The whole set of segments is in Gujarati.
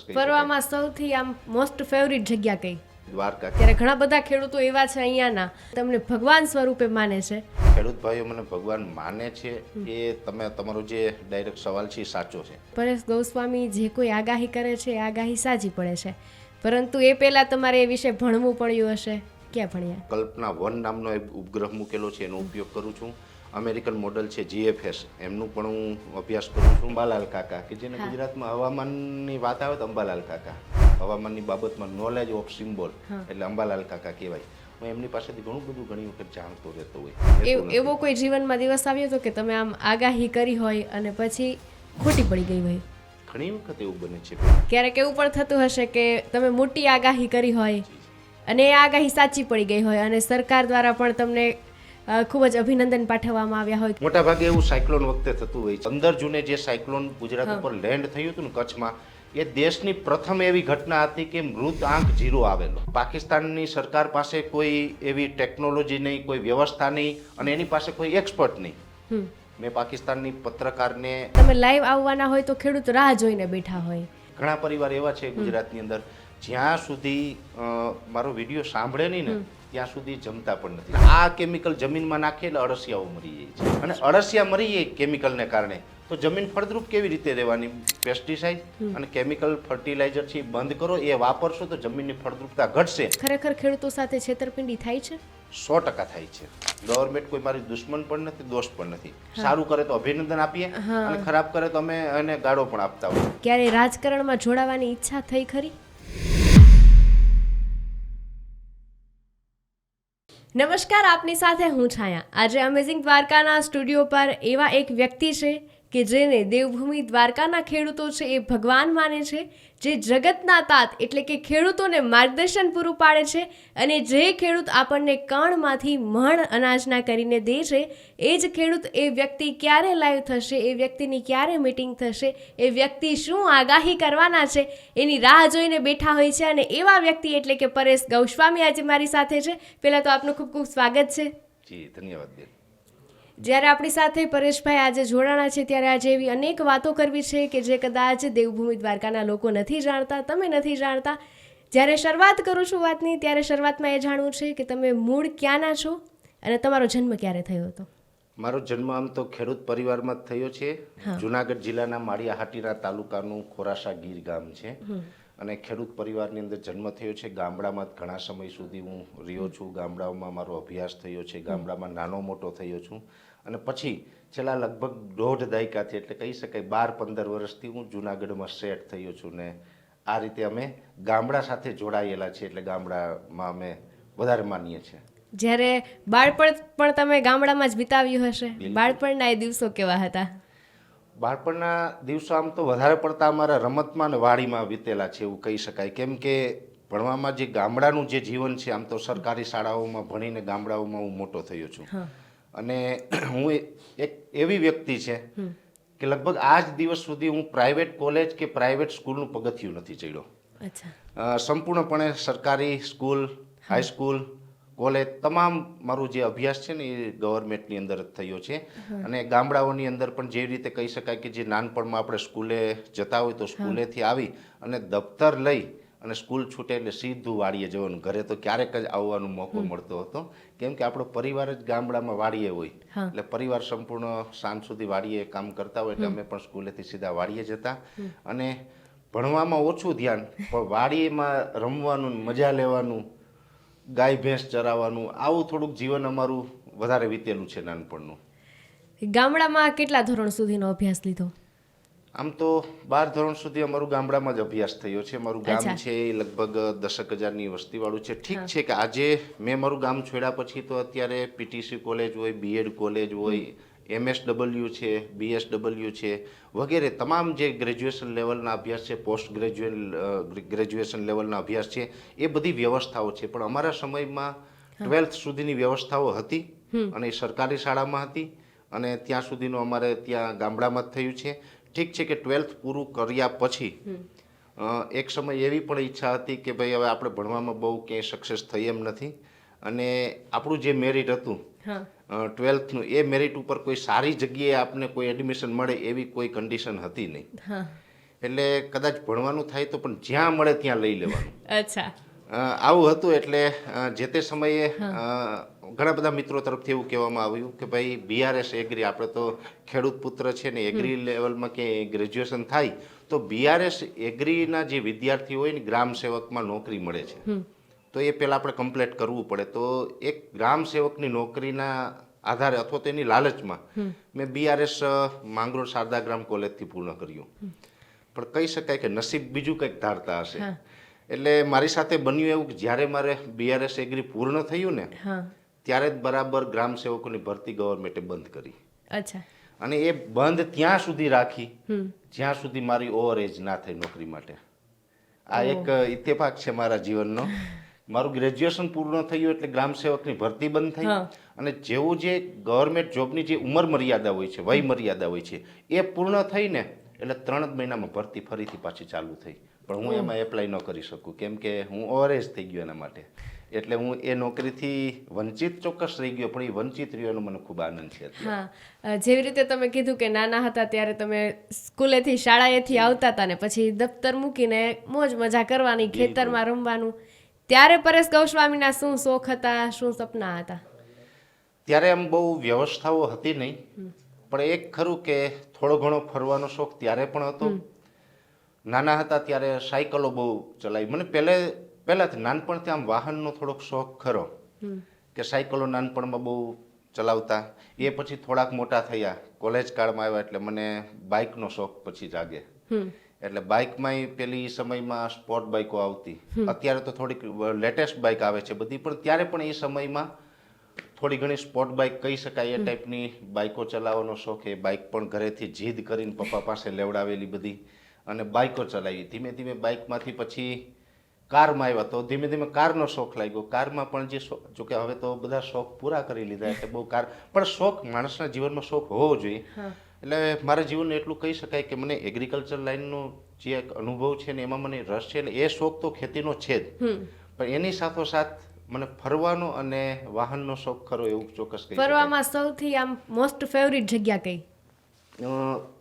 ફરવામાં સૌથી આમ મોસ્ટ ફેવરિટ જગ્યા કઈ? દ્વારકા. ત્યારે ઘણા બધા ખેડૂતો એવા છે અહીંયાના તમને ભગવાન સ્વરૂપે માને છે. ખેડૂત ભાઈઓ મને ભગવાન માને છે એ તમારો જે ડાયરેક્ટ સવાલ છે એ સાચો છે. પરેશ ગોસ્વામી જે કોઈ આગાહી કરે છે એ આગાહી સાચી પડે છે, પરંતુ એ પહેલા તમારે એ વિશે ભણવું પડ્યું હશે. ક્યાં ભણ્યા? કલ્પના 1 નામનો એક ઉપગ્રહ મૂકેલો છે, એનો ઉપયોગ કરું છું. અમેરિકન મોડલ છે GFS, એમનું પણ હું અભ્યાસ કરું છું. અંબાલાલ કાકા કે જેને ગુજરાતમાં હવામાનની વાત આવે તો અંબાલાલ કાકા, હવામાનની બાબતમાં નોલેજ ઓફ સિમ્બોલ એટલે અંબાલાલ કાકા કહેવાય. હું એમની પાસેથી ઘણી વખત જાણતો રહેતો હોય. એવો કોઈ જીવનમાં દિવસ આવ્યો હતો કે તમે આમ આગાહી કરી હોય અને પછી ખોટી પડી ગઈ હોય? ઘણી વખત એવું બને છે. ક્યારેક એવું પણ થતું હશે કે તમે મોટી આગાહી કરી હોય અને એ આગાહી સાચી પડી ગઈ હોય અને સરકાર દ્વારા પણ તમને ખૂબ જ અભિનંદન પાઠવવામાં આવ્યા હોય. મોટા ભાગે એવું સાયક્લોન વખતે થતું હોય છે. 15 જૂને જે સાયક્લોન ગુજરાત ઉપર લેન્ડ થયું હતું ને કચ્છમાં, એ દેશની પ્રથમ એવી ઘટના હતી કે મૃત આંક 0 આવેલો. પાકિસ્તાનની સરકાર પાસે કોઈ એવી ટેકનોલોજી નહીં, કોઈ વ્યવસ્થા નહીં અને એની પાસે કોઈ એક્સપર્ટ નહીં. મેં પાકિસ્તાનની પત્રકારને, તમે લાઈવ આવવાના હોય તો ખેડૂત રાહ જોઈને બેઠા હોય. ઘણા પરિવાર એવા છે ગુજરાતની અંદર જ્યાં સુધી મારો વિડીયો સાંભળે નહીં ને ત્યાં સુધી જમતા પણ નથી. આ કેમિકલ જમીનમાં નાખે એટલે અળસિયાઓ મરી જાય છે અને અળસિયા મરી જાય કેમિકલને કારણે તો જમીન ફળદ્રુપ કેવી રીતે રહેવાની? પેસ્ટિસાઇડ અને કેમિકલ ફર્ટિલાઇઝર છે એ બંધ કરો, એ વાપરશો તો જમીનની ફળદ્રુપતા ઘટશે. ખરેખર ખેડૂતો સાથે છેતરપિંડી થાય છે? 100% થાય છે. ગવર્મેન્ટ કોઈ મારી દુશ્મન પણ નથી, દોસ્ત પણ નથી. સારું કરે તો અભિનંદન આપીએ અને ખરાબ કરે તો અમે એને ગાળો પણ આપતા હોય. ક્યારે રાજકારણમાં જોડાવાની ઈચ્છા થઈ ખરી? નમસ્કાર, આપની સાથે હું છાયા. આજે અમેઝિંગ દ્વારકાના સ્ટુડિયો પર એવા એક વ્યક્તિ છે કે જેને દેવભૂમિ દ્વારકાના ખેડૂતો છે એ ભગવાન માને છે, જે જગતના તાત એટલે કે ખેડૂતોને માર્ગદર્શન પૂરું પાડે છે અને જે ખેડૂત આપણને કણમાંથી મણ અનાજના કરીને દે છે એ જ ખેડૂત. એ વ્યક્તિ ક્યારે લાઈવ થશે, એ વ્યક્તિની ક્યારે મીટિંગ થશે, એ વ્યક્તિ શું આગાહી કરવાના છે એની રાહ જોઈને બેઠા હોય છે અને એવા વ્યક્તિ એટલે કે પરેશ ગોસ્વામી આજે મારી સાથે છે. પહેલાં તો આપનું ખૂબ ખૂબ સ્વાગત છે. જી ધન્યવાદ બેન. જ્યારે આપણી સાથે પરેશભાઈ આજે જોડાણા છે ત્યારે આજે એવી અનેક વાતો કરવી છે કે જે કદાચ દેવભૂમિ દ્વારકાના લોકો નથી જાણતા, તમે નથી જાણતા. જ્યારે શરૂઆત કરું છું વાતની ત્યારે શરૂઆતમાં એ જાણવું છે કે તમે મૂળ ક્યાંના છો અને તમારો જન્મ ક્યારે થયો હતો? મારો જન્મ આમ તો ખેડૂત પરિવારમાં જ થયો છે. જુનાગઢ જિલ્લાના માળિયાહાટીના તાલુકાનું ખોરાસા ગીર ગામ છે અને ખેડૂત પરિવારની અંદર જન્મ થયો છે. ગામડામાં ઘણા સમય સુધી હું રહ્યો છું. ગામડાઓમાં મારો અભ્યાસ થયો છે. ગામડામાં નાનો મોટો થયો છું અને પછી છેલ્લા લગભગ 1.5 દાયકાથી એટલે કહી શકાય 12-15 વર્ષથી હું જુનાગઢમાં સેટ થયો છું ને આ રીતે અમે ગામડા સાથે જોડાયેલા છીએ એટલે ગામડામાં અમે વધારે માનીએ છીએ. જ્યારે બાળપણ પણ તમે ગામડામાં જ વિતાવ્યું હશે, બાળપણના એ દિવસો કેવા હતા? બાળપણના દિવસો આમ તો વધારે પડતા અમારા રમતમાં અને વાડીમાં વીતેલા છે એવું કહી શકાય. કેમ કે ભણવામાં જે ગામડાનું જે જીવન છે, આમ તો સરકારી શાળાઓમાં ભણીને ગામડાઓમાં હું મોટો થયો છું અને હું એક એવી વ્યક્તિ છે કે લગભગ આજ દિવસ સુધી હું પ્રાઇવેટ કોલેજ કે પ્રાઇવેટ સ્કૂલનું પગથિયું નથી ચડ્યો. સંપૂર્ણપણે સરકારી સ્કૂલ, હાઈસ્કૂલ, કોલેજ તમામ મારું જે અભ્યાસ છે ને એ ગવર્મેન્ટની અંદર જ થયો છે અને ગામડાઓની અંદર પણ જે રીતે કહી શકાય કે જે નાનપણમાં આપણે સ્કૂલે જતા હોય તો સ્કૂલેથી આવી અને દફતર લઈ અને સ્કૂલ છૂટે એટલે સીધું વાડીએ જવાનું. ઘરે તો ક્યારેક જ આવવાનો મોકો મળતો હતો કેમ કે આપણો પરિવાર જ ગામડામાં વાડીએ હોય એટલે પરિવાર સંપૂર્ણ સાંજ સુધી વાડીએ કામ કરતા હોય એટલે અમે પણ સ્કૂલેથી સીધા વાડીએ જતા અને ભણવામાં ઓછું ધ્યાન પણ વાડીમાં રમવાનું, મજા લેવાનું, ગાય ભેંસ ચરાવવાનું, આવું થોડુંક જીવન અમારું વધારે વીતેલું છે નાનપણનું. ગામડામાં કેટલા ધોરણ સુધીનો અભ્યાસ લીધો? આમ તો 12 ધોરણ સુધી અમારું ગામડામાં જ અભ્યાસ થયો છે. મારું ગામ છે એ લગભગ 10,000ની વસ્તીવાળું છે. ઠીક છે કે આજે મેં મારું ગામ છોડ્યા પછી તો અત્યારે PTC કોલેજ હોય, BEd કોલેજ હોય, MSW છે, BSW છે વગેરે તમામ જે ગ્રેજ્યુએશન લેવલના અભ્યાસ છે, પોસ્ટ ગ્રેજ્યુએશન લેવલના અભ્યાસ છે એ બધી વ્યવસ્થાઓ છે. પણ અમારા સમયમાં 12th સુધીની વ્યવસ્થાઓ હતી અને એ સરકારી શાળામાં હતી અને ત્યાં સુધીનું અમારે ત્યાં ગામડામાં જ થયું છે. ઠીક છે કે 12th પૂરું કર્યા પછી એક સમય એવી પણ ઈચ્છા હતી કે ભાઈ હવે આપણે ભણવામાં બહુ ક્યાંય સક્સેસ થઈ એમ નથી અને આપણું જે મેરિટ હતું 12thનું એ મેરિટ ઉપર કોઈ સારી જગ્યાએ આપને કોઈ એડમિશન મળે એવી કોઈ કન્ડિશન હતી નહીં એટલે કદાચ ભણવાનું થાય તો પણ જ્યાં મળે ત્યાં લઈ લેવાનું. અચ્છા. આવું હતું. એટલે જે તે સમયે ઘણા બધા મિત્રો તરફથી એવું કહેવામાં આવ્યું કે ભાઈ બીઆરએસ એગ્રી, આપણે તો ખેડૂત પુત્ર છે ને, એગ્રી લેવલમાં કે ગ્રેજ્યુએશન થાય તો બીઆરએસ એગ્રીના જે વિદ્યાર્થીઓ હોય ને ગ્રામ સેવકમાં નોકરી મળે છે, તો એ પહેલાં આપણે કમ્પ્લીટ કરવું પડે. તો એક ગ્રામ સેવકની નોકરીના આધારે અથવા તો એની લાલચમાં મેં બીઆરએસ માંગરોળ શારદા ગ્રામ કોલેજથી પૂર્ણ કર્યું. પણ કહી શકાય કે નસીબ બીજું કંઈક ધારતા હશે. એટલે મારી સાથે બન્યું એવું કે જ્યારે મારે બીઆરએસ એગ્રી પૂર્ણ થયું ને ત્યારે જ બરાબર ગ્રામ સેવકોની ભરતી ગવર્મેન્ટે બંધ કરી. અચ્છા. અને એ બંધ ત્યાં સુધી રાખી જ્યાં સુધી મારી ઓવર એજ ના થઈ નોકરી માટે. આ એક ઇત્તેફાક છે મારા જીવનનો. મારું ગ્રેજ્યુએશન પૂર્ણ થયું એટલે ગ્રામ સેવકની ભરતી બંધ થઈ, અને જેવું જે ગવર્મેન્ટ જોબની જે ઉંમર મર્યાદા હોય છે, વય મર્યાદા હોય છે, એ પૂર્ણ થઈને એટલે 3 જ મહિનામાં ભરતી ફરીથી પાછી ચાલુ થઈ. પણ હું એમાં એપ્લાય ન કરી શકું કેમ કે હું ઓવરેજ થઈ ગયો એના માટે. એટલે હું એ નોકરીથી વંચિત ચોક્કસ રહી ગયો, પણ એ વંચિત રહ્યોનો મને ખૂબ આનંદ છે. હા, જેવી રીતે તમે કીધું કે નાના હતા ત્યારે તમે સ્કૂલેથી શાળાએથી આવતા હતા ને પછી દફતર મૂકીને મોજ મજા કરવાની, ખેતરમાં રમવાનું, ત્યારે પરેશ ગૌસ્વામીના શું શોખ હતા, શું સપના હતા? ત્યારે આમ બહુ વ્યવસ્થાઓ હતી નહીં, પણ એક ખરું કે થોડો ઘણો ફરવાનો શોખ ત્યારે પણ હતો. નાના હતા ત્યારે સાયકલો બહુ ચલાવી. મને પહેલાંથી નાનપણથી આમ વાહનનો થોડોક શોખ ખરો કે સાયકલો નાનપણમાં બહુ ચલાવતા. એ પછી થોડાક મોટા થયા, કોલેજ કાળમાં આવ્યા એટલે મને બાઇકનો શોખ પછી જાગે. એટલે બાઇકમાં પેલી સમયમાં સ્પોર્ટ બાઇકો આવતી. અત્યારે તો થોડીક લેટેસ્ટ બાઇક આવે છે બધી, પણ ત્યારે પણ એ સમયમાં થોડી ઘણી સ્પોર્ટ બાઇક કહી શકાય એ ટાઈપની બાઇકો ચલાવવાનો શોખ. એ બાઇક પણ ઘરેથી જીદ કરીને પપ્પા પાસે લેવડાવેલી બધી, અને બાઇકો ચલાવી. ધીમે ધીમે બાઇકમાંથી પછી કારમાં આવ્યા તો ધીમે ધીમે કારનો શોખ લાગ્યો. કારમાં પણ જે જોકે હવે તો બધા શોખ પૂરા કરી લીધા એટલે બહુ પણ શોખ માણસના જીવનમાં શોખ હોવો જોઈએ. એટલે મારા જીવનને એટલું કહી શકાય કે મને એગ્રીકલ્ચર લાઈનનો જે એક અનુભવ છે ને એમાં મને રસ છે. એટલે એ શોખ તો ખેતીનો છે જ, પણ એની સાથોસાથ મને ફરવાનો અને વાહનનો શોખ ખરો એવું ચોક્કસ કહી. ફરવામાં સૌથી આમ મોસ્ટ ફેવરિટ જગ્યા કઈ?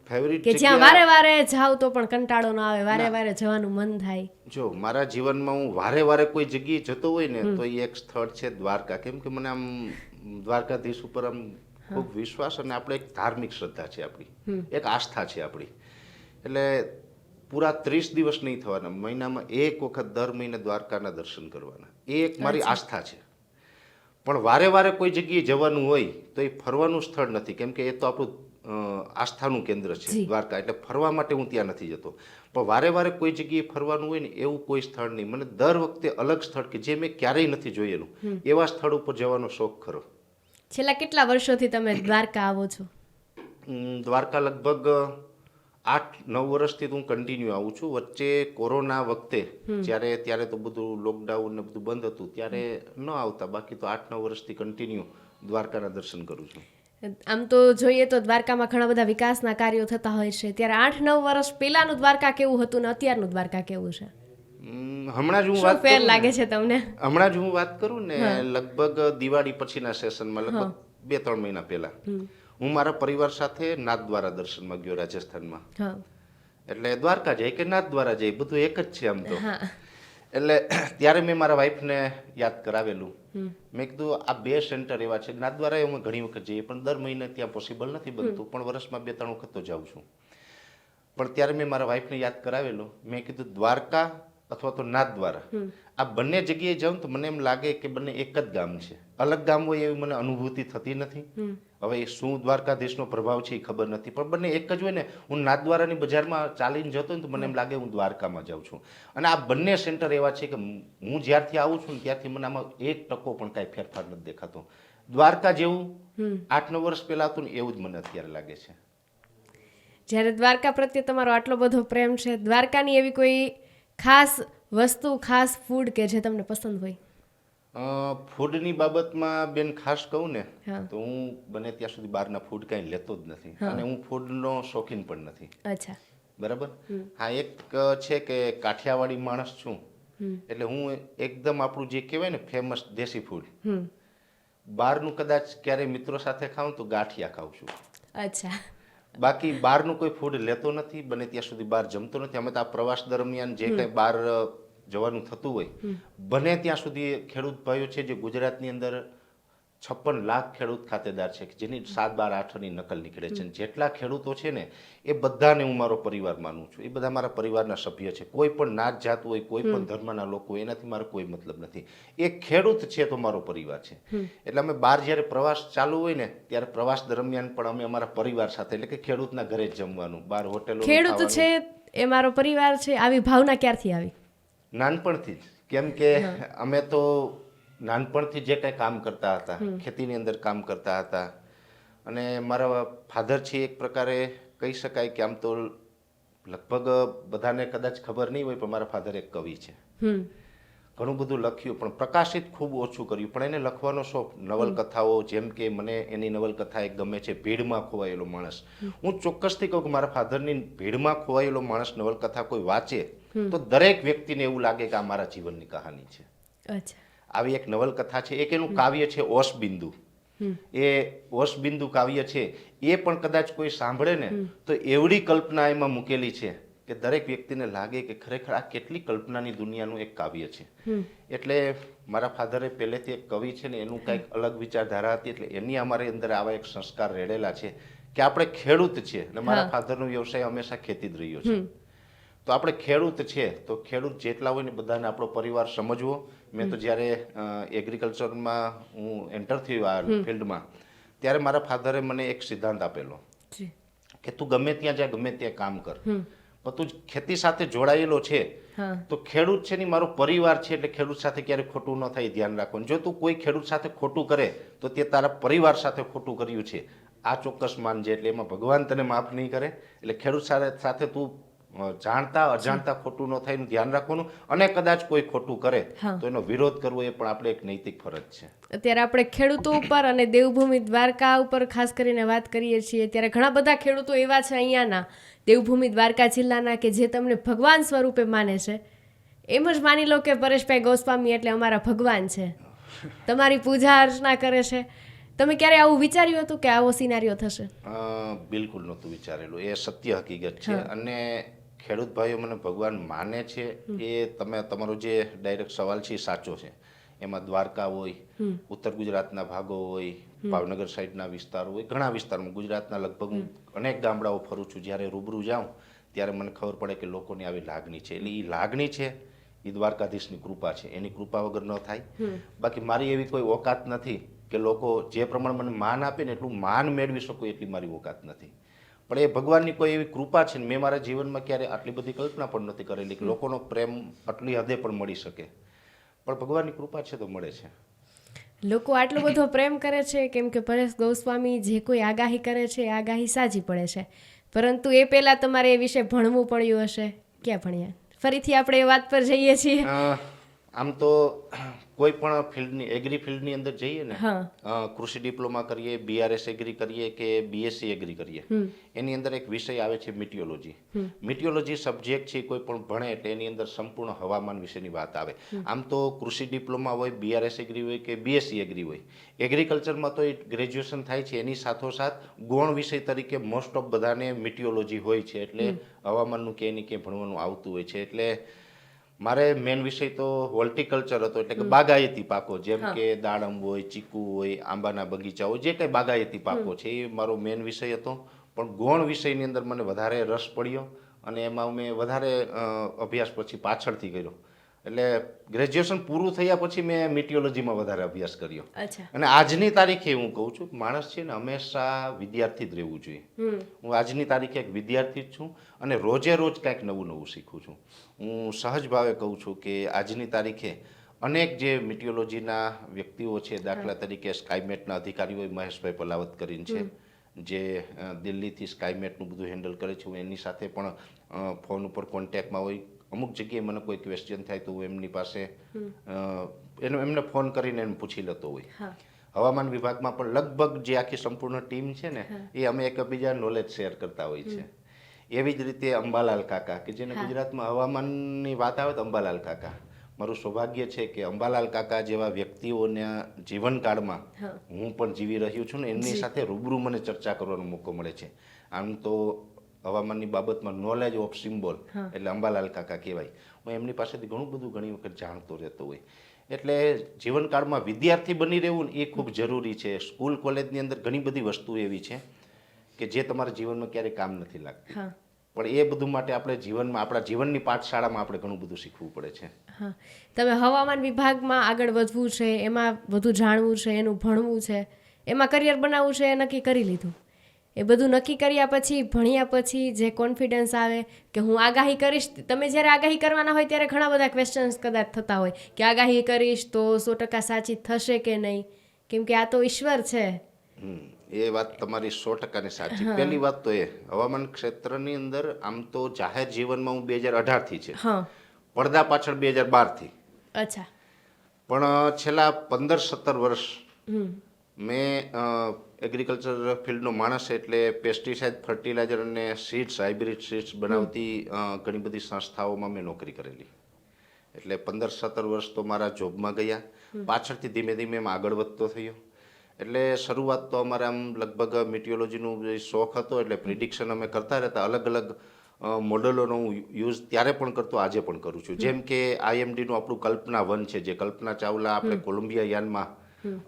ફેવરિટ કે જ્યાં વારે વારે જાવ તો પણ કંટાળો ન આવે, વારે વારે જવાનું મન થાય? જો મારા જીવનમાં હું વારે વારે કોઈ જગ્યાએ જતો હોય ને તો એ એક સ્થળ છે દ્વારકા. કેમ કે મને આમ દ્વારકાધીશ ઉપર આમ ખૂબ વિશ્વાસ, અને આપણે એક ધાર્મિક શ્રદ્ધા છે આપણી, એક આસ્થા છે આપણી. એટલે પૂરા 30 દિવસ નહીં થવાના, મહિનામાં એક વખત દર મહિને દ્વારકાના દર્શન કરવાના, એ એક મારી આસ્થા છે. પણ વારે વારે કોઈ જગ્યાએ જવાનું હોય તો એ ફરવાનું સ્થળ નથી, કેમ કે એ તો આપણું આસ્થાનું કેન્દ્ર છે દ્વારકા. એટલે ફરવા માટે હું ત્યાં નથી જતો. પણ વારે વારે કોઈ જગ્યાએ ફરવાનું હોય ને એવું કોઈ સ્થળ નહીં. મને દર વખતે અલગ સ્થળ કે જે મેં ક્યારેય નથી જોયેલું એવા સ્થળ ઉપર જવાનો શોખ ખરો. છેલ્લા કેટલા વર્ષોથી તમે દ્વારકા આવો છો? દ્વારકા લગભગ 8-9 વર્ષથી હું કન્ટિન્યુ આવું છું. વચ્ચે કોરોના વખતે ત્યારે તો બધું લોકડાઉન ને બધું બંધ હતું ત્યારે ન આવતા, બાકી તો 8-9 વર્ષથી કન્ટિન્યુ દ્વારકાના દર્શન કરું છું. આમ તો જોઈએ તો દ્વારકામાં ઘણા બધા વિકાસના કાર્યો થતા હોય છે, ત્યારે 8-9 વર્ષ પહેલાનું દ્વારકા કેવું હતું ને અત્યારનું દ્વારકા કેવું છે? હમણાં જ હું વાત કરું ને લગભગ દિવાળી પછીના સેશનમાં, લગભગ 2-3 મહિના પહેલા હું મારા પરિવાર સાથે નાથદ્વારા દર્શનમાં ગયો રાજસ્થાનમાં. એટલે દ્વારકા જાય કે નાથદ્વારા જાય બધું એક જ છે આમ તો. એટલે ત્યારે મેં મારા વાઈફને યાદ કરાવેલું. મેં કીધું આ 2 સેન્ટર એવા છે. નાથદ્વારા અમે ઘણી વખત જઈએ પણ દર મહિને ત્યાં પોસિબલ નથી બનતું, પણ વર્ષમાં 2-3 વખત તો જાઉં છું. પણ ત્યારે મેં મારા વાઈફને યાદ કરાવેલું. મેં કીધું દ્વારકા અથવા તો નાથદ્વારા, આ બંને જગ્યાએ જાઉં તો મને એમ લાગે કે બંને એક જ ગામ છે. અલગ ગામ હોય એવી મને અનુભૂતિ થતી નથી. હવે એ શું દ્વારકાધીશનો પ્રભાવ છે એ ખબર નથી, પણ બંને એક જ હોય ને. હું નાથદ્વારાની બજારમાં ચાલીને જતો ને તો મને એમ લાગે હું દ્વારકામાં જાઉં છું. અને આ બંને સેન્ટર એવા છે કે હું જ્યારથી આવું છું ને ત્યારથી મને આમાં 1% પણ કાંઈ ફેરફાર નથી દેખાતો. દ્વારકા જેવું 8-9 વર્ષ પહેલા હતું ને એવું જ મને અત્યારે લાગે છે. જ્યારે દ્વારકા પ્રત્યે તમારો આટલો બધો પ્રેમ છે, દ્વારકાની એવી કોઈ ખાસ વસ્તુ, ખાસ ફૂડ કે જે તમને પસંદ હોય? ફૂડની બાબતમાં બેન ખાસ કહું ને તો હું બને ત્યાં સુધી બહારના ફૂડ કાંઈ લેતો જ નથી, અને હું ફૂડનો શોખીન પણ નથી. અચ્છા, બરાબર. હા, એક છે કે કાઠિયાવાડી માણસ છું એટલે હું એકદમ આપણું જે કહેવાય ને ફેમસ દેશી ફૂડ, બહારનું કદાચ ક્યારેય મિત્રો સાથે ખાઉં તો ગાંઠિયા ખાઉં છું. અચ્છા. બાકી બહારનું કોઈ ફૂડ લેતો નથી, બને ત્યાં સુધી બહાર જમતો નથી. અમે તો આ પ્રવાસ દરમિયાન જે કંઈ બહાર જવાનું થતું હોય, બને ત્યાં સુધી ખેડૂત ભાઈઓ છે જે ગુજરાતની અંદર 56 લાખ ખેડૂત ખાતેદાર છે કે જેની 7, 12, 8ની નકલ નીકળે છે. અને જેટલા ખેડૂતો છે ને એ બધાને હું મારો પરિવાર માનું છું. એ બધા મારા પરિવારના સભ્ય છે. કોઈ પણ નાત જાત હોય, કોઈ પણ ધર્મના લોકો હોય, એનાથી મારો કોઈ મતલબ નથી. એ ખેડૂત છે તો મારો પરિવાર છે. એટલે અમે બહાર જ્યારે પ્રવાસ ચાલુ હોય ને ત્યારે પ્રવાસ દરમિયાન પણ અમે અમારા પરિવાર સાથે, એટલે કે ખેડૂતના ઘરે જ જમવાનું, બહાર હોટેલો ખેડૂત છે એ મારો પરિવાર છે, આવી ભાવના ક્યારથી આવી? નાનપણથી જ. કેમ કે અમે તો નાનપણથી જે કંઈ કામ કરતા હતા, ખેતીની અંદર કામ કરતા હતા. અને મારા ફાધર છે એક પ્રકારે કહી શકાય કે આમ તો લગભગ બધાને કદાચ ખબર નહીં હોય પણ મારા ફાધર એક કવિ છે. ઘણું બધું લખ્યું પણ પ્રકાશિત ખૂબ ઓછું કર્યું. પણ એને લખવાનો શોખ, નવલકથાઓ, જેમ કે મને એની નવલકથા એક ગમે છે, ભીડમાં ખોવાયેલો માણસ. હું ચોક્કસથી કહું કે મારા ફાધરની ભીડમાં ખોવાયેલો માણસ નવલકથા કોઈ વાંચે તો દરેક વ્યક્તિને એવું લાગે કે આ મારા જીવનની કહાની છે. અચ્છા. આવી એક નવલકથા છે. એક એનું કાવ્ય છે ઓશબિંદુ. એ ઓશબિંદુ કાવ્ય છે એ પણ કદાચ કોઈ સાંભળે ને તો એવડી કલ્પના એમાં મૂકેલી છે કે દરેક વ્યક્તિને લાગે કે ખરેખર આ કેટલી કલ્પનાની દુનિયાનું એક કાવ્ય છે. એટલે મારા ફાધરે પહેલેથી એક કવિ છે ને એનું કંઈક અલગ વિચારધારા હતી. એટલે એની અમારી અંદર આવા એક સંસ્કાર રેડેલા છે કે આપણે ખેડૂત છે અને મારા ફાધરનો વ્યવસાય હંમેશા ખેતી જ રહ્યો છે. તો આપણે ખેડૂત છે તો ખેડૂત જેટલા હોય ને બધાને આપણો પરિવાર સમજવો. મેં તો જ્યારે એગ્રીકલ્ચરમાં હું એન્ટર થયો આ ફિલ્ડમાં ત્યારે મારા ફાધરે મને એક સિદ્ધાંત આપેલો કે તું ગમે ત્યાં જા, ગમે ત્યાં કામ કર, પણ તું ખેતી સાથે જોડાયેલો છે તો ખેડૂત છે ને મારો પરિવાર છે, એટલે ખેડૂત સાથે ક્યારેય ખોટું ન થાય ધ્યાન રાખવાનું. જો તું કોઈ ખેડૂત સાથે ખોટું કરે તો તે તારા પરિવાર સાથે ખોટું કર્યું છે આ ચોક્કસ માનજે. એટલે એમાં ભગવાન તને માફ નહીં કરે. એટલે ખેડૂત સાથે તું જાણતા અજાણતા ખોટું ન થાય એનું ધ્યાન રાખવાનું. અને કદાચ કોઈ ખોટું કરે તો એનો વિરોધ કરવો એ પણ આપણે એક નૈતિક ફરજ છે. અત્યારે આપણે ખેડૂતો ઉપર અને દેવભૂમિ દ્વારકા ઉપર ખાસ કરીને વાત કરીએ છીએ. ત્યારે ઘણા બધા ખેડૂતો એવા છે અહીંયાના દેવભૂમિ દ્વારકા જિલ્લાના કે જે તમને ભગવાન સ્વરૂપે માને છે. એમ જ માની લો કે પરેશભાઈ ગોસ્વામી એટલે અમારા ભગવાન છે, તમારી પૂજા અર્ચના કરે છે. તમે ક્યારે આવું વિચાર્યું હતું કે આવો સિનારીઓ થશે? બિલકુલ નહોતું વિચારેલું. એ સત્ય હકીકત છે. અને ખેડૂત ભાઈઓ મને ભગવાન માને છે એ તમારો જે ડાયરેક્ટ સવાલ છે એ સાચો છે. એમાં દ્વારકા હોય, ઉત્તર ગુજરાતના ભાગો હોય, ભાવનગર સાઈડના વિસ્તારો હોય, ઘણા વિસ્તારમાં ગુજરાતના લગભગ હું અનેક ગામડાઓ ફરું છું. જ્યારે રૂબરૂ જાઉં ત્યારે મને ખબર પડે કે લોકોની આવી લાગણી છે. એટલે એ લાગણી છે એ દ્વારકાધીશની કૃપા છે. એની કૃપા વગર ન થાય. બાકી મારી એવી કોઈ ઓકાત નથી કે લોકો જે પ્રમાણે મને માન આપે ને એટલું માન મેળવી શકું એટલી મારી ઓકાત નથી. પણ એ ભગવાનની કોઈ એવી કૃપા છે ને મેં મારા જીવનમાં ક્યારે આટલી બધી કલ્પના પણ નથી કરેલી કે લોકોનો પ્રેમ આટલી હદે પણ મળી શકે. પણ ભગવાનની કૃપા છે તો મળે છે. લોકો આટલો બધો પ્રેમ કરે છે કેમ કે પરેશ ગોસ્વામી જે કોઈ આગાહી કરે છે એ આગાહી સાચી પડે છે. પરંતુ એ પહેલાં તમારે એ વિશે ભણવું પડ્યું હશે. ક્યાં ભણ્યા? ફરીથી આપણે એ વાત પર જઈએ છીએ. આમ તો કોઈ પણ ફિલ્ડની એગ્રી ફિલ્ડની અંદર જઈએ ને, કૃષિ ડિપ્લોમા કરીએ, BRS એગ્રી કરીએ કે BSc એગ્રી કરીએ, એની અંદર એક વિષય આવે છે મિટિયોલોજી. મિટિયોલોજી સબ્જેક્ટ છે કોઈ પણ ભણે એટલે એની અંદર સંપૂર્ણ હવામાન વિશેની વાત આવે. આમ તો કૃષિ ડિપ્લોમા હોય, BRS એગ્રી હોય કે BSc એગ્રી હોય, એગ્રીકલ્ચરમાં તો એ ગ્રેજ્યુએશન થાય છે એની સાથોસાથ ગૌણ વિષય તરીકે મોસ્ટ ઓફ બધાને મિટિયોલોજી હોય છે. એટલે હવામાનનું ક્યાંય ને ક્યાંય ભણવાનું આવતું હોય છે. એટલે મારે મેન વિષય તો હોર્ટિકલ્ચર હતો, એટલે કે બાગાયતી પાકો, જેમ કે દાડમ હોય, ચીકુ હોય, આંબાના બગીચા હોય, જે કંઈ બાગાયતી પાકો છે એ મારો મેન વિષય હતો. પણ ગૌણ વિષયની અંદર મને વધારે રસ પડ્યો અને એમાં મેં વધારે અભ્યાસ પછી પાછળથી કર્યો. એટલે ગ્રેજ્યુએશન પૂરું થયા પછી મેં મિટિયોલોજીમાં વધારે અભ્યાસ કર્યો. અને આજની તારીખે હું કહું છું કે માણસ છે ને હંમેશા વિદ્યાર્થી જ રહેવું જોઈએ. હું આજની તારીખે એક વિદ્યાર્થી જ છું અને રોજે રોજ કંઈક નવું નવું શીખું છું. હું સહજ ભાવે કહું છું કે આજની તારીખે અનેક જે મિટિયોલોજીના વ્યક્તિઓ છે, દાખલા તરીકે સ્કાયમેટના અધિકારી હોય, મહેશભાઈ પલાવત કરીને છે જે દિલ્હીથી સ્કાયમેટનું બધું હેન્ડલ કરે છે. હું એની સાથે પણ ફોન ઉપર કોન્ટેક્ટમાં હોય. અમુક જગ્યાએ મને કોઈ ક્વેશ્ચન થાય તો હું એમની પાસે એમને ફોન કરીને એને પૂછી લેતો હોય. હવામાન વિભાગમાં પણ લગભગ જે આખી સંપૂર્ણ ટીમ છે ને એ અમે એકબીજા નોલેજ શેર કરતા હોય છે. એવી જ રીતે અંબાલાલ કાકા કે જેને ગુજરાતમાં હવામાનની વાત આવે તો અંબાલાલ કાકા. મારું સૌભાગ્ય છે કે અંબાલાલ કાકા જેવા વ્યક્તિઓના જીવનકાળમાં હું પણ જીવી રહ્યો છું ને એમની સાથે રૂબરૂ મને ચર્ચા કરવાનો મોકો મળે છે. આમ તો હવામાનની બાબતમાં નોલેજ ઓફ સિમ્બોલ એટલે અંબાલાલ કાકા કહેવાય. હું એમની પાસેથી ઘણું બધું ઘણી વખત જાણતો રહેતો હોય. એટલે જીવનકાળમાં વિદ્યાર્થી બની રહેવું ને એ ખૂબ જરૂરી છે. સ્કૂલ કોલેજની અંદર ઘણી બધી વસ્તુ એવી છે કે જે તમારા જીવનમાં ક્યારેય કામ નથી લાગતી, પણ એ બધું માટે આપણે જીવનમાં આપણા જીવનની પાઠશાળામાં આપણે ઘણું બધું શીખવું પડે છે. હા, તમે હવામાન વિભાગમાં આગળ વધવું છે, એમાં વધુ જાણવું છે, એનું ભણવું છે, એમાં કરિયર બનાવવું છે, એ નક્કી કરી લીધું. એ બધું નક્કી કર્યા પછી, ભણ્યા પછી જે કોન્ફિડન્સ આવે કે હું આગાહી કરીશ. તમે જ્યારે આગાહી કરવાના હોય ત્યારે ઘણા બધા ક્વેશ્ચન્સ કદાચ થતા હોય કે આગાહી કરીશ તો 100% સાચી થશે કે નહીં, કેમ કે આ તો ઈશ્વર છે. એ વાત તમારી 100% સાચી. પહેલી વાત તો એ હવામાન ક્ષેત્રની અંદર આમ તો જાહેર જીવનમાં હું 2018 થી છે, પડદા પાછળ 2012 થી. અચ્છા. પણ છેલ્લા 15-17 વર્ષ મેં એગ્રીકલ્ચર ફિલ્ડનો માણસ એટલે પેસ્ટિસાઇડ, ફર્ટિલાઇઝર અને સીડ્સ, હાઇબ્રિડ સીડ્સ બનાવતી ઘણી બધી સંસ્થાઓમાં મેં નોકરી કરેલી. એટલે 15-17 વર્ષ તો મારા જોબમાં ગયા. પાછળથી ધીમે ધીમે એમ આગળ વધતો થયો. એટલે શરૂઆત તો અમારે આમ લગભગ મિટિયોલોજીનો જે શોખ હતો એટલે પ્રિડિક્શન અમે કરતા રહેતા. અલગ અલગ મોડલોનો હું યુઝ ત્યારે પણ કરતો, આજે પણ કરું છું. જેમ કે IMDનું આપણું કલ્પના 1 છે, જે કલ્પના ચાવલા આપણે કોલંબિયા યાનમાં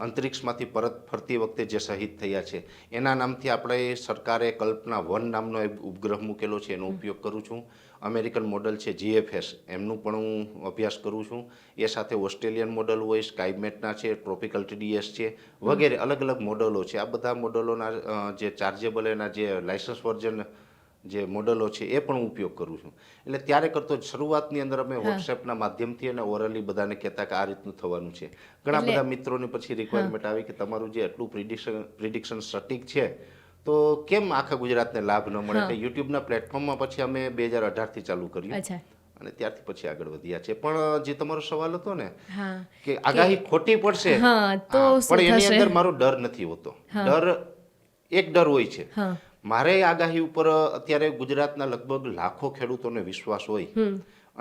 અંતરિક્ષમાંથી પરત ફરતી વખતે જે શહીદ થયા છે, એના નામથી આપણે સરકારે કલ્પના 1 નામનો એક ઉપગ્રહ મૂકેલો છે, એનો ઉપયોગ કરું છું. અમેરિકન મોડલ છે GFS, એમનું પણ હું અભ્યાસ કરું છું. એ સાથે ઓસ્ટ્રેલિયન મોડલ હોય, સ્કાયમેટના છે, ટ્રોપિકલ TDS છે, વગેરે અલગ અલગ મોડલો છે. આ બધા મોડલોના જે ચાર્જેબલ એના જે લાયસન્સ વર્ઝન જે મોડલો છે એ પણ ઉપયોગ કરું છું. એટલે ત્યારે કરતો શરૂઆતની અંદર અમે વોટ્સએપના માધ્યમથી અને ઓરલી બધાને કહેતા કે આ રીતનું થવાનું છે. ઘણા બધા મિત્રોની પછી રિક્વાયરમેન્ટ આવી કે તમારું જે આટલું પ્રિડિક્શન સટીક છે તો કેમ આખા ગુજરાતને લાભ ન મળે. એટલે યુટ્યુબના પ્લેટફોર્મમાં પછી અમે 2018 થી ચાલુ કર્યું અને ત્યારથી પછી આગળ વધ્યા છે. પણ જે તમારો સવાલ હતો ને કે આગાહી ખોટી પડશે, પણ એની અંદર મારો ડર નથી હોતો. એક ડર હોય છે. મારે આગાહી ઉપર અત્યારે ગુજરાતના લગભગ લાખો ખેડૂતોને વિશ્વાસ હોય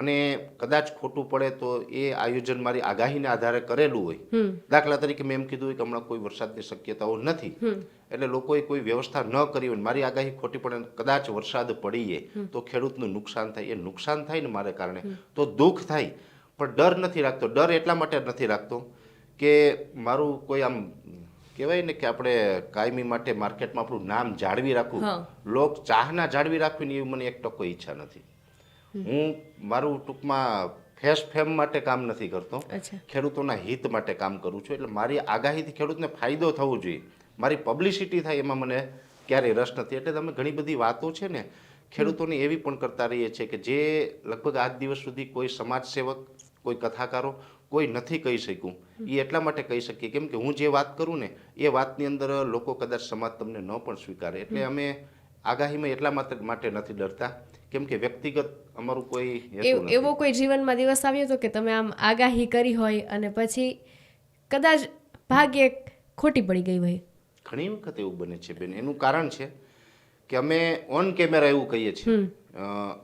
અને કદાચ ખોટું પડે તો એ આયોજન મારી આગાહીને આધારે કરેલું હોય. દાખલા તરીકે મેં એમ કીધું હોય કે હમણાં કોઈ વરસાદની શક્યતાઓ નથી, એટલે લોકોએ કોઈ વ્યવસ્થા ન કરી હોય, મારી આગાહી ખોટી પડે, કદાચ વરસાદ પડીએ તો ખેડૂતનું નુકસાન થાય. એ નુકસાન થાય ને મારે કારણે તો દુઃખ થાય, પણ ડર નથી રાખતો. ડર એટલા માટે નથી રાખતો કે મારું કોઈ આમ કહેવાય ને કે આપણે કાયમી માટે માર્કેટમાં આપણું નામ જાળવી રાખવું, લોક ચાહના જાળવી રાખવી ને એવી મને 1% ઈચ્છા નથી. હું મારું ટૂંકમાં ફેમ માટે કામ નથી કરતો, ખેડૂતોના હિત માટે કામ કરું છું. એટલે મારી આગાહીથી ખેડૂતને ફાયદો થવો જોઈએ, મારી પબ્લિસિટી થાય એમાં મને ક્યારેય રસ નથી. એટલે તમે ઘણી બધી વાતો છે ને ખેડૂતોની એવી પણ કરતા રહીએ છીએ કે જે લગભગ આજ દિવસ સુધી કોઈ સમાજ સેવક, કોઈ કથાકારો કોઈ નથી કહી શક્યું. એ એટલા માટે કહી શકીએ કેમ કે હું જે વાત કરું ને એ વાતની અંદર લોકો કદાચ સમાજ તમને ન પણ સ્વીકારે. એટલે અમે આગાહીમાં એટલા માટે નથી ડરતા કેમ કે વ્યક્તિગત અમારું કોઈ એવો કોઈ જીવનમાં દિવસ આવ્યો હતો કે તમે આમ આગાહી કરી હોય અને પછી કદાચ ભાગ્યે ખોટી પડી ગઈ હોય? ઘણી વખત એવું બને છે બેન. એનું કારણ છે કે અમે ઓન કેમેરા એવું કહીએ છીએ,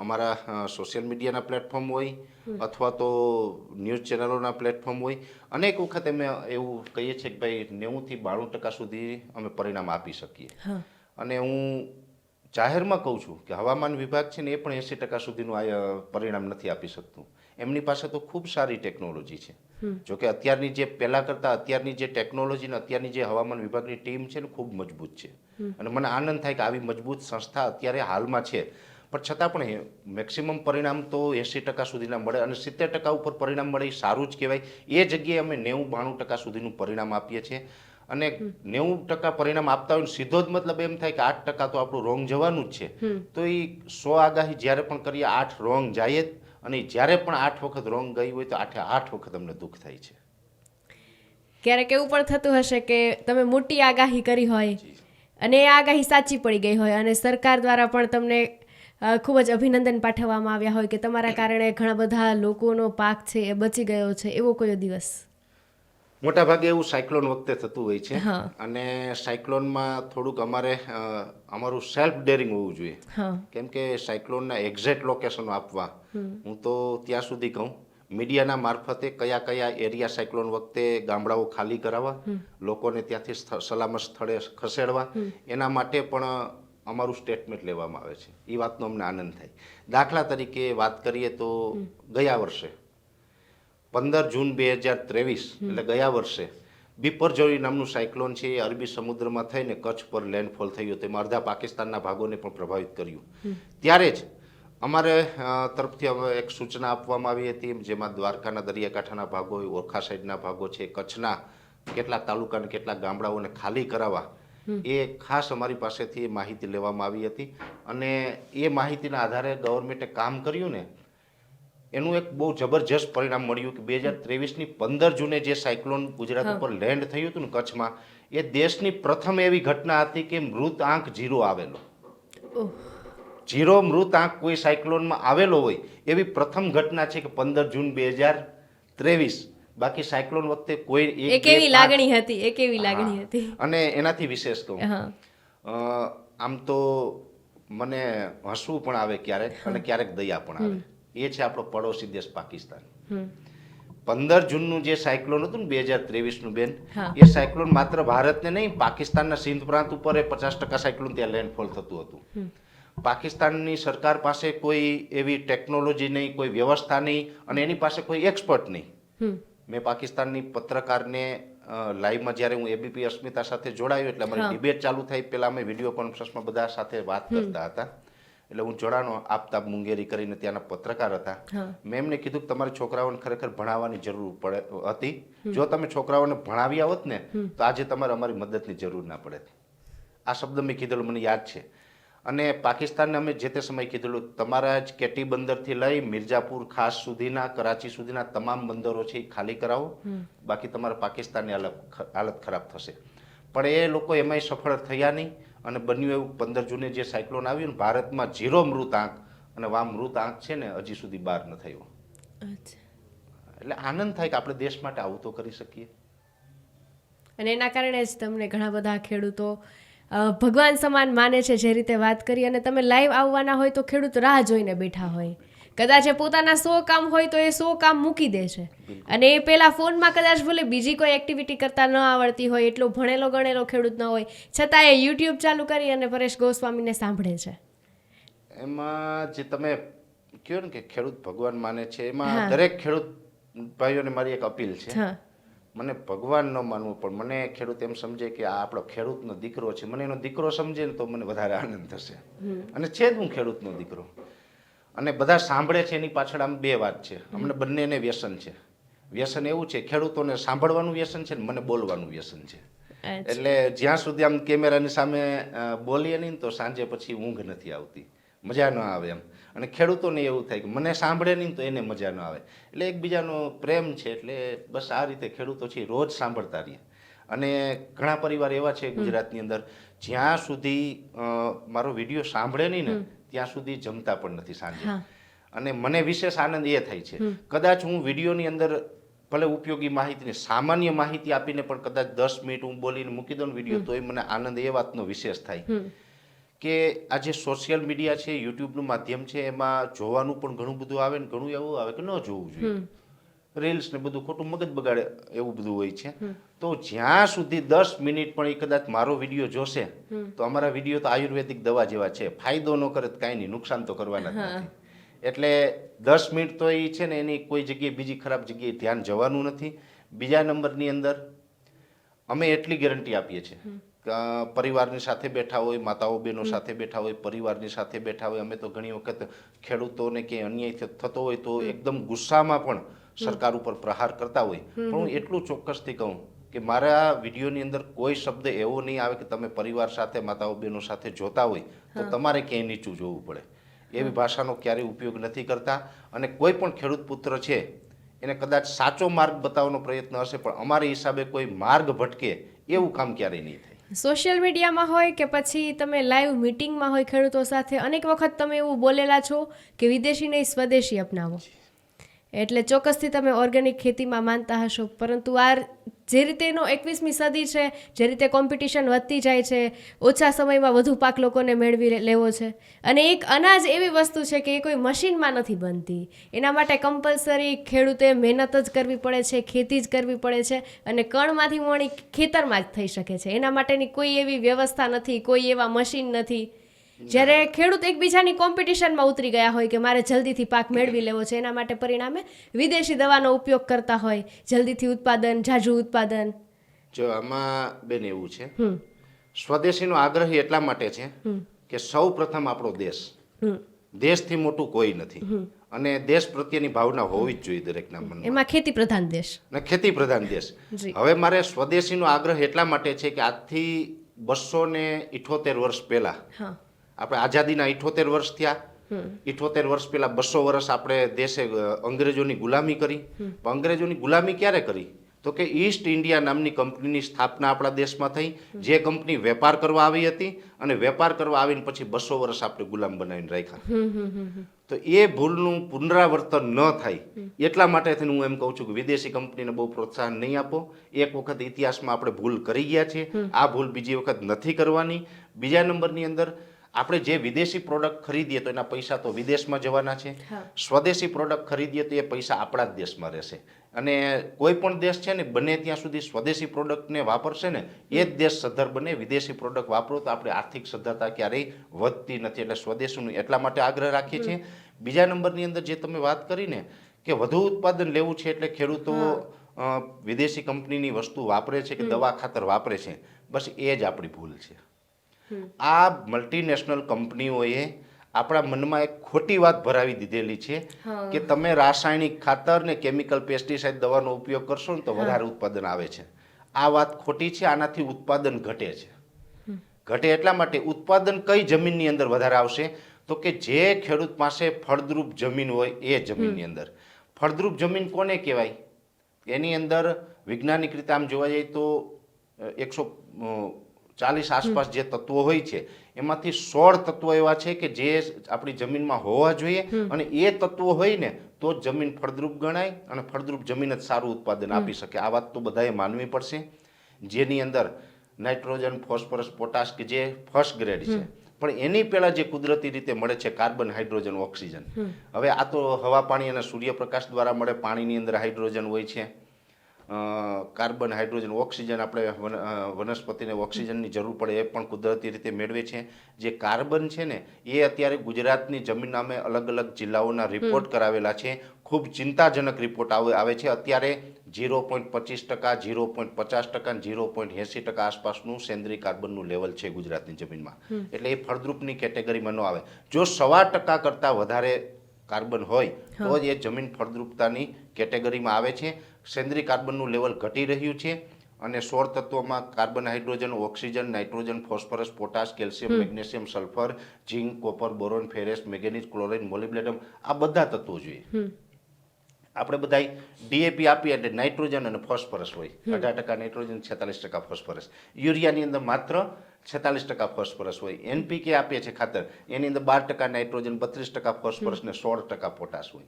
અમારા સોશિયલ મીડિયાના પ્લેટફોર્મ હોય અથવા તો ન્યૂઝ ચેનલોના પ્લેટફોર્મ હોય. અનેક વખત અમે એવું કહીએ છીએ કે ભાઈ 90-92% સુધી અમે પરિણામ આપી શકીએ. અને હું જાહેરમાં કહું છું કે હવામાન વિભાગ છે ને એ પણ 80% સુધીનું પરિણામ નથી આપી શકતું. એમની પાસે તો ખૂબ સારી ટેકનોલોજી છે. જોકે અત્યારની જે પહેલાં કરતાં અત્યારની જે ટેકનોલોજી ને અત્યારની જે હવામાન વિભાગની ટીમ છે ને ખૂબ મજબૂત છે. અને મને આનંદ થાય કે આવી મજબૂત સંસ્થા અત્યારે હાલમાં છે. પણ છતાં પણ મેક્સિમમ પરિણામ તો 80% સુધીના મળે અને 70% ઉપર પરિણામ મળે એ સારું જ કહેવાય. એ જગ્યાએ અમે 90-92% સુધીનું પરિણામ આપીએ છીએ. અને 90% પરિણામ આપતા હોય સીધો જ મતલબ એમ થાય કે 8% તો આપણું રોંગ જવાનું જ છે. તો એ 100 આગાહી જ્યારે પણ કરીએ 8 રોંગ જાય જ. અને જ્યારે પણ 8 વખત રોંગ ગઈ હોય તો 8 વખત અમને દુઃખ થાય છે. ક્યારેક એવું પણ થતું હશે કે તમે મોટી આગાહી કરી હોય અને એ આગાહી સાચી પડી ગઈ હોય અને સરકાર દ્વારા પણ તમને ખૂબ જ અભિનંદન પાઠવવામાં આવ્યા હોય કે તમારા કારણે ઘણા બધા લોકોનો પાક છે એ બચી ગયો છે, એવો કોઈ દિવસ? મોટા ભાગે એવું સાયક્લોન વખતે થતું હોય છે. અને સાયક્લોનમાં થોડુંક અમારું સેલ્ફ ડેરિંગ હોવું જોઈએ. કેમ કે સાયક્લોનના એક્ઝેક્ટ લોકેશનો આપવા હું તો ત્યાં સુધી કહું મીડિયાના મારફતે કયા એરિયા સાયક્લોન વખતે ગામડાઓ ખાલી કરાવવા, લોકોને ત્યાંથી સલામત સ્થળે ખસેડવા, એના માટે પણ અમારું સ્ટેટમેન્ટ લેવામાં આવે છે. એ વાતનો અમને આનંદ થાય. દાખલા તરીકે વાત કરીએ તો ગયા વર્ષે 15 જૂન 2023 એટલે ગયા વર્ષે બિપરજોય નામનું સાયક્લોન છે એ અરબી સમુદ્રમાં થઈને કચ્છ પર લેન્ડફોલ થયું. તેમાં અડધા પાકિસ્તાનના ભાગોને પણ પ્રભાવિત કર્યું. ત્યારે જ અમારે તરફથી એક સૂચના આપવામાં આવી હતી, જેમાં દ્વારકાના દરિયાકાંઠાના ભાગો, ઓરખા સાઈડના ભાગો છે, કચ્છના કેટલાક તાલુકા અને કેટલાક ગામડાઓને ખાલી કરાવવા એ ખાસ અમારી પાસેથી માહિતી લેવામાં આવી હતી. અને એ માહિતીના આધારે ગવર્મેન્ટે કામ કર્યું ને એનું એક બહુ જબરજસ્ત પરિણામ મળ્યું કે 2023ની 15 જૂને જે સાયક્લોન ગુજરાત ઉપર લેન્ડ થયું હતું ને કચ્છમાં, એ દેશની પ્રથમ એવી ઘટના હતી કે મૃત આંક 0 આવેલો. 0 મૃત આંક કોઈ સાયક્લોનમાં આવેલો હોય એવી પ્રથમ ઘટના છે કે 15 જૂન 2023. બાકી સાયક્લોન વખતે કોઈ એક એવી લાગણી હતી. અને એનાથી વિશેષ કહું, આમ તો મને હસવું પણ આવે ક્યારેક અને ક્યારેક દયા પણ આવે. એ છે આપણો પડોશી દેશ પાકિસ્તાન. 15 જૂનનું જે સાયક્લોન હતું ને 2023નું બેન, એ સાયક્લોન માત્ર ભારતને નહીં, પાકિસ્તાનના સિંધ પ્રાંત ઉપર 50% સાયક્લોન ત્યાં લેન્ડફોલ થતું હતું. પાકિસ્તાનની સરકાર પાસે કોઈ એવી ટેકનોલોજી નહીં, કોઈ વ્યવસ્થા નહીં, અને એની પાસે કોઈ એક્સપર્ટ નહીં. મેં પાકિસ્તાનની પત્રકારને લાઈવમાં જ્યારે હું એબીપી અસ્મિતા સાથે જોડાયો એટલે અમારી ડિબેટ ચાલુ થઈ, પહેલા અમે વિડીયો કોન્ફરન્સમાં બધા સાથે વાત કરતા હતા. એટલે હું જોડાનો આપતાબ મુંગેરી કરીને ત્યાંના પત્રકાર હતા. મેં એમને કીધું કે તમારે છોકરાઓને ખરેખર ભણાવવાની જરૂર હતી. જો તમે છોકરાઓને ભણાવ્યા હોત ને તો આજે તમારે અમારી મદદની જરૂર ના પડે. આ શબ્દ મેં કીધેલું મને યાદ છે. અને પાકિસ્તાનને અમે જે તે સમયે કીધેલું, તમારા જ કેટી બંદરથી લઈ મિર્જાપુર ખાસ સુધીના, કરાચી સુધીના તમામ બંદરો છે એ ખાલી કરાવો, બાકી તમારા પાકિસ્તાનની હાલત ખરાબ થશે. પણ એ લોકો એમાંય સફળ થયા નહીં. અને બન્યું એવું, 15 જૂને જે સાયક્લોન આવ્યું ને, ભારતમાં 0 મૃત આંક, અને મૃત આંક છે ને હજી સુધી બહાર ન થયો. એટલે આનંદ થાય કે આપણે દેશ માટે આવું તો કરી શકીએ. અને એના કારણે જ તમને ઘણા બધા ખેડૂતો ભગવાન સમાન માને છે, જે રીતે વાત કરી. અને તમે લાઈવ આવવાના હોય તો ખેડૂત રાહ જોઈને બેઠા હોય. કદાચ એ પોતાના 100 કામ હોય તો એ 100 કામ મૂકી દે છે. અને એ પેલા ફોનમાં કદાચ ભલે બીજી કોઈ એક્ટિવિટી કરતા ન આવડતી હોય, એટલો ભણેલો ગણેલો ખેડૂત ન હોય, છતાં એ યુટ્યુબ ચાલુ કરી અને પરેશ ગોસ્વામીને સાંભળે છે. એમાં જે તમે કહો ને કે ખેડૂત ભગવાન માને છે, એમાં દરેક ખેડૂત ભાઈઓને મારી એક અપીલ છે. મને ભગવાન ન માનવું, પણ મને ખેડૂત એમ સમજે કે આ આપણો ખેડૂતનો દીકરો છે, મને એનો દીકરો સમજે ને તો મને વધારે આનંદ થશે. અને છે જ હું ખેડૂતનો દીકરો. અને બધા સાંભળે છે એની પાછળ આમ બે વાત છે. અમને બંનેને વ્યસન છે. વ્યસન એવું છે, ખેડૂતોને સાંભળવાનું વ્યસન છે ને મને બોલવાનું વ્યસન છે. એટલે જ્યાં સુધી આમ કેમેરાની સામે બોલીએ નહીં તો સાંજે પછી ઊંઘ નથી આવતી, મજા ન આવે એમ. અને ખેડૂતોને એવું થાય કે મને સાંભળે નહીં તો એને મજા ન આવે. એટલે એકબીજાનો પ્રેમ છે. એટલે બસ આ રીતે ખેડૂતો છે રોજ સાંભળતા રહીએ. અને ઘણા પરિવાર એવા છે ગુજરાતની અંદર, જ્યાં સુધી મારો વિડીયો સાંભળે નહીં ને ત્યાં સુધી જમતા પણ નથી સાંજે. અને મને વિશેષ આનંદ એ થાય છે, કદાચ હું વિડીયોની અંદર ભલે ઉપયોગી માહિતીની સામાન્ય માહિતી આપીને પણ કદાચ 10 મિનિટ હું બોલીને મૂકી દઉં વિડીયો, તોય મને આનંદ એ વાતનો વિશેષ થાય કે આ જે સોશિયલ મીડિયા છે, યુટ્યુબનું માધ્યમ છે, એમાં જોવાનું પણ ઘણું બધું આવે ને ઘણું એવું આવે કે ન જોવું જોઈએ. રીલ્સ ને બધું ખોટું મગજ બગાડે એવું બધું હોય છે. તો જ્યાં સુધી 10 મિનિટ પણ એ કદાચ મારો વિડીયો જોશે તો અમારા વિડીયો તો આયુર્વેદિક દવા જેવા છે. ફાયદો ન કરે તો કાંઈ નહીં, નુકસાન તો કરવાના જ નથી. એટલે 10 મિનિટ તો એ છે ને એની કોઈ જગ્યાએ બીજી ખરાબ જગ્યાએ ધ્યાન જવાનું નથી. બીજા નંબરની અંદર અમે એટલી ગેરંટી આપીએ છીએ, પરિવારની સાથે બેઠા હોય, માતાઓ બહેનો સાથે બેઠા હોય, પરિવારની સાથે બેઠા હોય. અમે તો ઘણી વખત ખેડૂતોને કે અન્યાય થતો હોય તો એકદમ ગુસ્સામાં પણ સરકાર ઉપર પ્રહાર કરતા હોય. પણ હું એટલું ચોક્કસથી કહું કે મારા વિડીયોની અંદર કોઈ શબ્દ એવો નહીં આવે કે તમે પરિવાર સાથે, માતાઓ બહેનો સાથે જોતા હોય તો તમારે ક્યાંય નીચું જોવું પડે. એવી ભાષાનો ક્યારેય ઉપયોગ નથી કરતા. અને કોઈ પણ ખેડૂત પુત્ર છે એને કદાચ સાચો માર્ગ બતાવવાનો પ્રયત્ન હશે, પણ અમારા હિસાબે કોઈ માર્ગ ભટકે એવું કામ ક્યારેય નહીં થાય. સોશિયલ મીડિયામાં હોય કે પછી તમે લાઈવ મીટિંગમાં હોય ખેડૂતો સાથે, અનેક વખત તમે એવું બોલેલા છો કે વિદેશી નહીં સ્વદેશી અપનાવો. એટલે ચોક્કસથી તમે ઓર્ગેનિક ખેતીમાં માનતા હશો. પરંતુ આ જે રીતે એનો 21મી સદી છે, જે રીતે કોમ્પિટિશન વધતી જાય છે, ઓછા સમયમાં વધુ પાક લોકોને મેળવી લેવો છે. અને એક અનાજ એવી વસ્તુ છે કે એ કોઈ મશીનમાં નથી બનતી. એના માટે કમ્પલસરી ખેડૂતે મહેનત જ કરવી પડે છે, ખેતી જ કરવી પડે છે. અને કણમાંથી મોણી ખેતરમાં જ થઈ શકે છે. એના માટેની કોઈ એવી વ્યવસ્થા નથી, કોઈ એવા મશીન નથી. જ્યારે ખેડૂત એકબીજાની કોમ્પિટિશનમાં ઉતરી ગયા હોય કે મારે જલ્દીથી પાક મેળવી લેવો છે, એના માટે પરિણામે વિદેશી દવાનો ઉપયોગ કરતા હોય, જલ્દીથી ઉત્પાદન, ઝાઝું ઉત્પાદન. જો આમાં બેન એવું છે, હમ સ્વદેશીનો આગ્રહ એટલા માટે છે કે સૌ પ્રથમ આપણો દેશ, હમ દેશથી મોટું કોઈ નથી, અને દેશ પ્રત્યેની ભાવના હોવી જ જોઈએ દરેકના મનમાં. એમાં ખેતી પ્રધાન દેશ. ને ખેતી પ્રધાન દેશ. જી. હવે મારે સ્વદેશીનો આગ્રહ એટલા માટે છે કે આજથી 278 વર્ષ પહેલા, હા. આપણે આઝાદીના 78 વર્ષ થયા. 78 વર્ષ પહેલા 200 વર્ષ આપણે દેશે અંગ્રેજોની ગુલામી કરી. પણ અંગ્રેજોની ગુલામી ક્યારે કરી? તો કે ઈસ્ટ ઇન્ડિયા નામની કંપનીની સ્થાપના આપણા દેશમાં થઈ, જે કંપની વેપાર કરવા આવી હતી, અને વેપાર કરવા આવીને પછી 200 વર્ષ આપણે ગુલામ બનાવીને રાખ્યા. તો એ ભૂલનું પુનરાવર્તન ન થાય એટલા માટે થઈને હું એમ કહું છું કે વિદેશી કંપનીને બહુ પ્રોત્સાહન નહીં આપો. એક વખત ઇતિહાસમાં આપણે ભૂલ કરી ગયા છીએ, આ ભૂલ બીજી વખત નથી કરવાની. બીજા નંબરની અંદર આપણે જે વિદેશી પ્રોડક્ટ ખરીદીએ તો એના પૈસા તો વિદેશમાં જવાના છે. સ્વદેશી પ્રોડક્ટ ખરીદીએ તો એ પૈસા આપણા જ દેશમાં રહેશે. અને કોઈ પણ દેશ છે ને બને ત્યાં સુધી સ્વદેશી પ્રોડક્ટને વાપરશે ને એ જ દેશ સદ્ધર બને. વિદેશી પ્રોડક્ટ વાપરો તો આપણે આર્થિક સદ્ધરતા ક્યારેય વધતી નથી. એટલે સ્વદેશીનું એટલા માટે આગ્રહ રાખીએ છીએ. બીજા નંબરની અંદર જે તમે વાત કરી ને કે વધુ ઉત્પાદન લેવું છે એટલે ખેડૂતો વિદેશી કંપનીની વસ્તુ વાપરે છે કે દવા ખાતર વાપરે છે, બસ એ જ આપણી ભૂલ છે. આ મલ્ટીનેશનલ કંપનીઓએ આપણા મનમાં એક ખોટી વાત ભરાવી દીધેલી છે કે તમે રાસાયણિક ખાતર ને કેમિકલ પેસ્ટિસાઇડ દવાનો ઉપયોગ કરશો ને તો વધારે ઉત્પાદન આવે છે. આ વાત ખોટી છે. આનાથી ઉત્પાદન ઘટે છે. ઘટે એટલા માટે ઉત્પાદન કઈ જમીનની અંદર વધારે આવશે તો કે જે ખેડૂત પાસે ફળદ્રુપ જમીન હોય એ જમીનની અંદર. ફળદ્રુપ જમીન કોને કહેવાય? એની અંદર વૈજ્ઞાનિક રીતે આમ જોવા જઈએ તો 140 આસપાસ જે તત્વો હોય છે એમાંથી 16 તત્વો એવા છે કે જે આપણી જમીનમાં હોવા જોઈએ, અને એ તત્વો હોય ને તો જ જમીન ફળદ્રુપ ગણાય, અને ફળદ્રુપ જમીન જ સારું ઉત્પાદન આપી શકે. આ વાત તો બધાએ માનવી પડશે. જેની અંદર નાઇટ્રોજન, ફોસ્ફરસ, પોટાશ કે જે ફર્સ્ટ ગ્રેડ છે, પણ એની પહેલા જે કુદરતી રીતે મળે છે કાર્બન, હાઇડ્રોજન, ઓક્સિજન. હવે આ તો હવા, પાણી અને સૂર્યપ્રકાશ દ્વારા મળે. પાણીની અંદર હાઇડ્રોજન હોય છે, કાર્બન, હાઇડ્રોજન, ઓક્સિજન આપણે વનસ્પતિને ઓક્સિજનની જરૂર પડે એ પણ કુદરતી રીતે મેળવે છે. જે કાર્બન છે ને એ અત્યારે ગુજરાતની જમીન નામે અલગ અલગ જિલ્લાઓના રિપોર્ટ કરાવેલા છે. ખૂબ ચિંતાજનક રિપોર્ટ આવે છે. અત્યારે 0.25%, 0.50%, 0.80% આસપાસનું સેન્દ્રીય કાર્બનનું લેવલ છે ગુજરાતની જમીનમાં. એટલે એ ફળદ્રુપની કેટેગરીમાં ન આવે. જો 1% કરતાં વધારે કાર્બન હોય તો જ એ જમીન ફળદ્રુપતાની કેટેગરીમાં આવે છે. સેન્દ્રીય કાર્બનનું લેવલ ઘટી રહ્યું છે, અને 16 તત્વોમાં carbon, hydrogen, oxygen, nitrogen, phosphorus, potash, calcium, magnesium, sulphur, zinc, copper, boron, ferrous, manganese, chloride, molybdenum, આ બધા તત્વો જોઈએ. આપણે બધા ડીએપી આપીએ એટલે નાઇટ્રોજન અને ફોસ્ફરસ હોય. 18% નાઇટ્રોજન, 46% ફોસ્ફરસ. યુરિયાની અંદર માત્ર 46% ફોસ્ફરસ હોય. એનપીકે આપીએ છીએ ખાતર, એની અંદર 12% નાઇટ્રોજન, 32% ફોસ્ફરસ ને 16% પોટાશ હોય.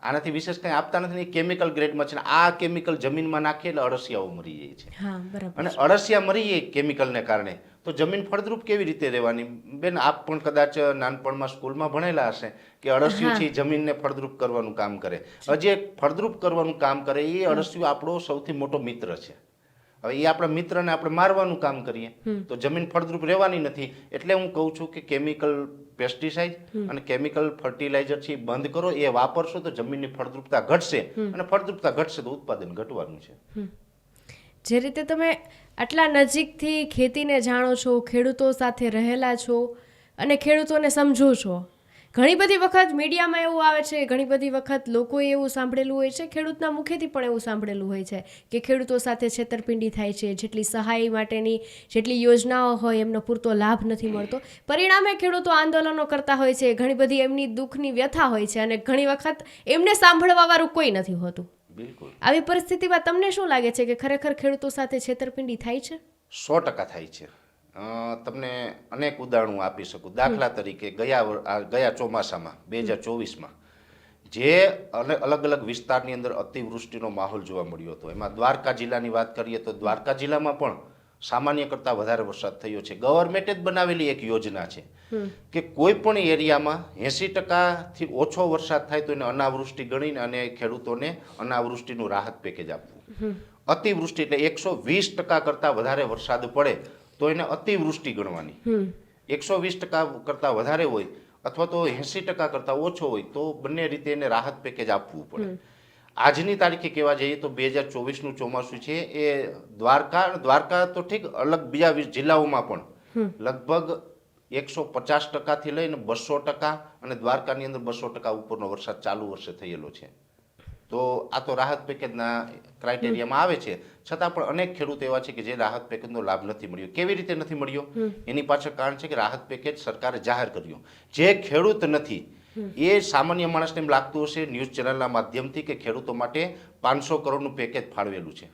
આનાથી વિશેષ કંઈ આપતા નથી. એ કેમિકલ ગ્રેડમાં છે. આ કેમિકલ જમીનમાં નાખીએ એટલે અળસિયાઓ મરી જાય છે. અને અળસિયા મરી જાય કેમિકલને કારણે તો જમીન ફળદ્રુપ કેવી રીતે રહેવાની? બેન, આપ પણ કદાચ નાનપણમાં સ્કૂલમાં ભણેલા હશે કે અળસિયું છે જમીનને ફળદ્રુપ કરવાનું કામ કરે. હજી ફળદ્રુપ કરવાનું કામ કરે એ અળસિયું આપણો સૌથી મોટો મિત્ર છે. હવે એ આપણા મિત્રને આપણે મારવાનું કામ કરીએ તો જમીન ફળદ્રુપ રહેવાની નથી. એટલે હું કહું છું કે કેમિકલ પેસ્ટિસાઇડ અને કેમિકલ ફર્ટિલાઇઝર છે એ બંધ કરો. એ વાપરશો તો જમીનની ફળદ્રુપતા ઘટશે, અને ફળદ્રુપતા ઘટશે તો ઉત્પાદન ઘટવાનું છે. જે રીતે તમે આટલા નજીકથી ખેતીને જાણો છો, ખેડૂતો સાથે રહેલા છો અને ખેડૂતોને સમજો છો, ઘણી બધી વખત મીડિયામાં એવું આવે છે, ઘણી બધી વખત લોકોએ એવું સાંભળેલું હોય છે, ખેડૂતના મુખેથી પણ એવું સાંભળેલું હોય છે કે ખેડૂતો સાથે છેતરપિંડી થાય છે, જેટલી સહાય માટેની જેટલી યોજનાઓ હોય એમનો પૂરતો લાભ નથી મળતો. પરિણામે ખેડૂતો આંદોલનો કરતા હોય છે. ઘણી બધી એમની દુઃખની વ્યથા હોય છે, અને ઘણી વખત એમને સાંભળવા વાળું કોઈ નથી હોતું. બિલકુલ. આવી પરિસ્થિતિમાં તમને શું લાગે છે કે ખરેખર ખેડૂતો સાથે છેતરપિંડી થાય છે? 100% થાય છે. તમને અનેક ઉદાહરણો આપી શકું. દાખલા તરીકે ગયા ચોમાસામાં 2024માં જે અલગ અલગ વિસ્તારની અંદર અતિવૃષ્ટિનો માહોલ જોવા મળ્યો હતો. એમાં દ્વારકા જિલ્લાની વાત કરીએ તો દ્વારકા જિલ્લામાં પણ સામાન્ય કરતાં વધારે વરસાદ થયો છે. ગવર્મેન્ટે જ બનાવેલી એક યોજના છે કે કોઈ પણ એરિયામાં 80%થી ઓછો વરસાદ થાય તો એને અનાવૃષ્ટિ ગણીને અને ખેડૂતોને અનાવૃષ્ટિનું રાહત પેકેજ આપવું. અતિવૃષ્ટિ એટલે 120% કરતાં વધારે વરસાદ પડે તો એને અતિવૃષ્ટિ ગણવાની. 120% કરતાં વધારે હોય અથવા તો 80% કરતાં ઓછો હોય તો બંને રીતે એને રાહત પેકેજ આપવું પડે. આજની તારીખે કહેવા જઈએ તો 2024નું ચોમાસું છે એ દ્વારકા તો ઠીક, અલગ બીજા જિલ્લાઓમાં પણ લગભગ 150%થી લઈને 200% અને દ્વારકાની અંદર 200% ઉપરનો વરસાદ ચાલુ વર્ષે થયેલો છે. તો આ તો રાહત પેકેજના ક્રાઇટેરિયામાં આવે છે. છતાં પણ અનેક ખેડૂત એવા છે કે જે રાહત પેકેજનો લાભ નથી મળ્યો. કેવી રીતે નથી મળ્યો? એની પાછળ કારણ છે કે રાહત પેકેજ સરકારે જાહેર કર્યું. જે ખેડૂત નથી એ સામાન્ય માણસને એમ લાગતું હશે ન્યૂઝ ચેનલના માધ્યમથી કે ખેડૂતો માટે 500 કરોડનું પેકેજ ફાળવેલું છે,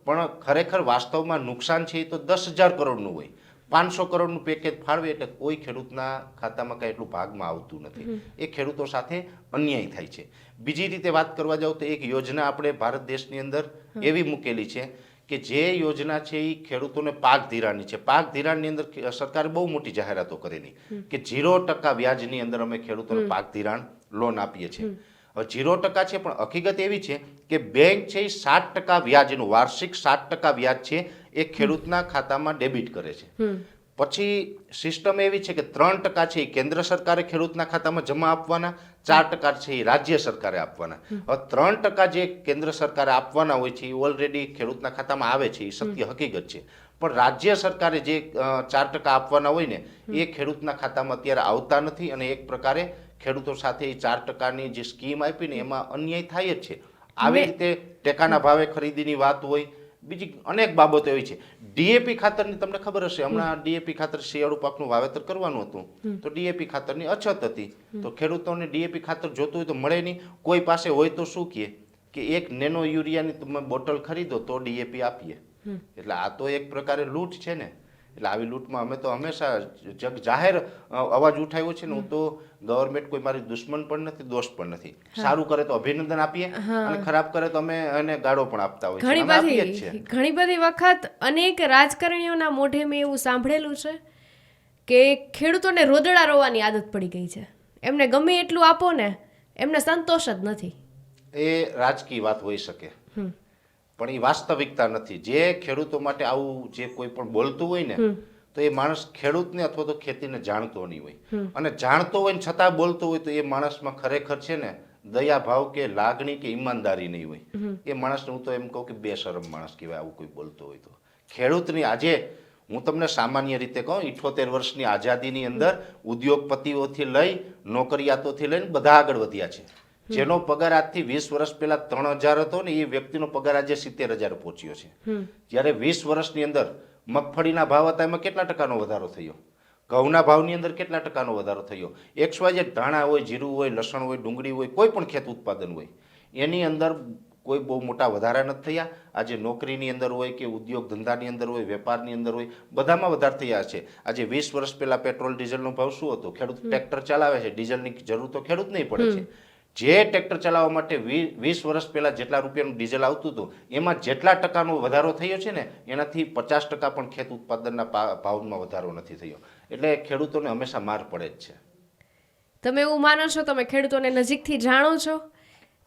પણ ખરેખર વાસ્તવમાં નુકસાન છે એ તો 10,000 કરોડનું હોય. 500 કરોડનું પેકેજ ફાળવે એટલે કોઈ ખેડૂતના ખાતામાં કાંઈ એટલું ભાગમાં આવતું નથી. એ ખેડૂતો સાથે અન્યાય થાય છે. બીજી રીતે વાત કરવા જાવ તો એક યોજના આપણે ભારત દેશની અંદર એવી મૂકેલી છે કે જે યોજના છે એ ખેડૂતોને પાક ધિરાણની છે. પાક ધિરાણની અંદર સરકારે બહુ મોટી જાહેરાતો કરેલી કે 0% વ્યાજની અંદર અમે ખેડૂતોને પાક ધિરાણ લોન આપીએ છીએ. હવે 0% છે, પણ હકીકત એવી છે કે બેંક છે એ 7% વ્યાજનું વાર્ષિક 7% વ્યાજ છે એ ખેડૂતના ખાતામાં ડેબિટ કરે છે. પછી સિસ્ટમ એવી છે કે 3% છે એ કેન્દ્ર સરકારે ખેડૂતના ખાતામાં જમા આપવાના, 4% છે એ રાજ્ય સરકારે આપવાના. હવે 3% જે કેન્દ્ર સરકારે આપવાના હોય છે એ ઓલરેડી ખેડૂતના ખાતામાં આવે છે, એ સત્ય હકીકત છે. પણ રાજ્ય સરકારે જે 4% આપવાના હોય ને એ ખેડૂતના ખાતામાં અત્યારે આવતા નથી, અને એક પ્રકારે ખેડૂતો સાથે એ 4%ની જે સ્કીમ આપી ને એમાં અન્યાય થાય જ છે. આવી રીતે ટેકાના ભાવે ખરીદીની વાત હોય, બીજી અનેક બાબતો એવી છે. ડીએપી ખાતરની તમને ખબર હશે, હમણાં ડીએપી ખાતર શિયાળુ પાકનું વાવેતર કરવાનું હતું તો ડીએપી ખાતરની અછત હતી, તો ખેડૂતોને ડીએપી ખાતર જોતું હોય તો મળે નહીં. કોઈ પાસે હોય તો શું કહે કે એક નેનો યુરિયાની તમે બોટલ ખરીદો તો ડીએપી આપીએ. એટલે આ તો એક પ્રકારે લૂંટ છે ને. એટલે આવી લૂંટમાં અમે તો હંમેશા જાહેર અવાજ ઉઠાવ્યો છે ને. હું તો ગવર્મેન્ટ કોઈ મારી દુશ્મન પણ નથી, દોસ્ત પણ નથી. સારું કરે તો અભિનંદન આપીએ અને ખરાબ કરે તો અમે એને ગાળો પણ આપતા હોય છે. ઘણી બધી વખત અનેક રાજકારણીઓના મોઢે મેં એવું સાંભળેલું છે કે ખેડૂતોને રોદડા રોવાની આદત પડી ગઈ છે. એમને ગમે એટલું આપો ને એમને સંતોષ જ નથી. એ રાજકીય વાત હોઈ શકે, પણ એ વાસ્તવિકતા નથી. જે ખેડૂતો માટે આવું જે કોઈ પણ બોલતું હોય ને તો એ માણસ ખેડૂતને અથવા તો ખેતીને જાણતો નહીં હોય, અને જાણતો હોય ને છતાં બોલતો હોય તો એ માણસમાં ખરેખર છે ને દયા ભાવ કે લાગણી કે ઈમાનદારી નહીં હોય. એ માણસને હું તો એમ કહું કે બેશરમ માણસ કહેવાય આવું કોઈ બોલતો હોય તો. ખેડૂતની આજે હું તમને સામાન્ય રીતે કહું, 78 વર્ષની આઝાદીની અંદર ઉદ્યોગપતિઓથી લઈ નોકરિયાતોથી લઈને બધા આગળ વધ્યા છે. જેનો પગાર આજથી 20 વર્ષ પહેલા 3,000 હતો ને એ વ્યક્તિનો પગાર આજે 70,000 પહોંચ્યો છે. જ્યારે 20 વર્ષની અંદર મગફળીના ભાવ હતા એમાં કેટલા ટકાનો વધારો થયો? ઘઉંના ભાવની અંદર કેટલા ટકાનો વધારો થયો? XYZ ધાણા હોય, જીરું હોય, લસણ હોય, ડુંગળી હોય, કોઈ પણ ખેત ઉત્પાદન હોય એની અંદર કોઈ બહુ મોટા વધારા નથી થયા. આજે નોકરીની અંદર હોય કે ઉદ્યોગ ધંધાની અંદર હોય, વેપારની અંદર હોય, બધામાં વધારો થયા છે. આજે 20 વર્ષ પહેલા પેટ્રોલ ડીઝલનો ભાવ શું હતો? ખેડૂત ટ્રેક્ટર ચલાવે છે, ડીઝલની જરૂર તો ખેડૂત નહીં પડે છે. જે ટ્રેક્ટર ચલાવવા માટે 20 વર્ષ પહેલા જેટલા રૂપિયાનું ડીઝલ આવતું હતું એમાં જેટલા ટકાનો વધારો થયો છે ને એનાથી 50% પણ ખેત ઉત્પાદનના ભાવમાં વધારો નથી થયો. એટલે ખેડૂતોને હંમેશા માર પડે જ છે. તમે એવું માનો છો? તમે ખેડૂતોને નજીકથી જાણો છો,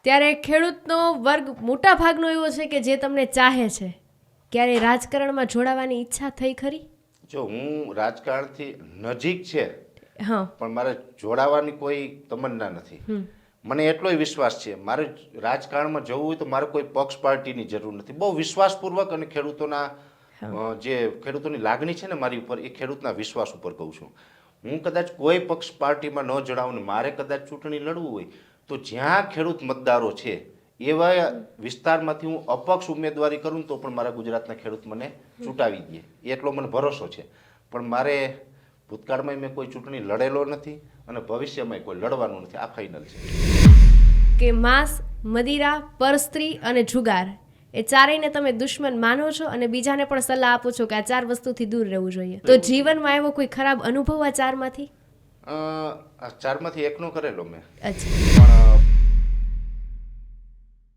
ત્યારે ખેડૂતનો વર્ગ મોટા ભાગનો એવો છે કે જે તમને ચાહે છે. ક્યારે રાજકારણમાં જોડાવાની ઈચ્છા થઈ ખરી? જો હું રાજકારણથી નજીક છે, હા, પણ મારે જોડાવાની કોઈ તમન્ના નથી. મને એટલોય વિશ્વાસ છે મારે રાજકારણમાં જવું હોય તો મારે કોઈ પક્ષ પાર્ટીની જરૂર નથી. બહુ વિશ્વાસપૂર્વક અને ખેડૂતોની લાગણી છે ને મારી ઉપર, એ ખેડૂતના વિશ્વાસ ઉપર કહું છું. હું કદાચ કોઈ પક્ષ પાર્ટીમાં ન જોડાવું ને મારે કદાચ ચૂંટણી લડવું હોય તો જ્યાં ખેડૂત મતદારો છે એવા વિસ્તારમાંથી હું અપક્ષ ઉમેદવારી કરું તો પણ મારા ગુજરાતના ખેડૂત મને ચૂંટાવી દે એટલો મને ભરોસો છે. પણ મારે ભૂતકાળમાં મેં કોઈ ચૂંટણી લડેલો નથી અને ભવિષ્યમાં કોઈ લડવાનું નથી. આ ફાઇનલ છે કે માંસ, મદિરા, પરસ્ત્રી અને જુગાર એ ચારેયને તમે દુશ્મન માનો છો અને બીજાને પણ સલાહ આપો છો કે આ 4 વસ્તુથી દૂર રહેવું જોઈએ. તો જીવનમાં એવો કોઈ ખરાબ અનુભવ આ 4માંથી? આ 4માંથી એકનો કરેલો મેં. અચ્છા. પણ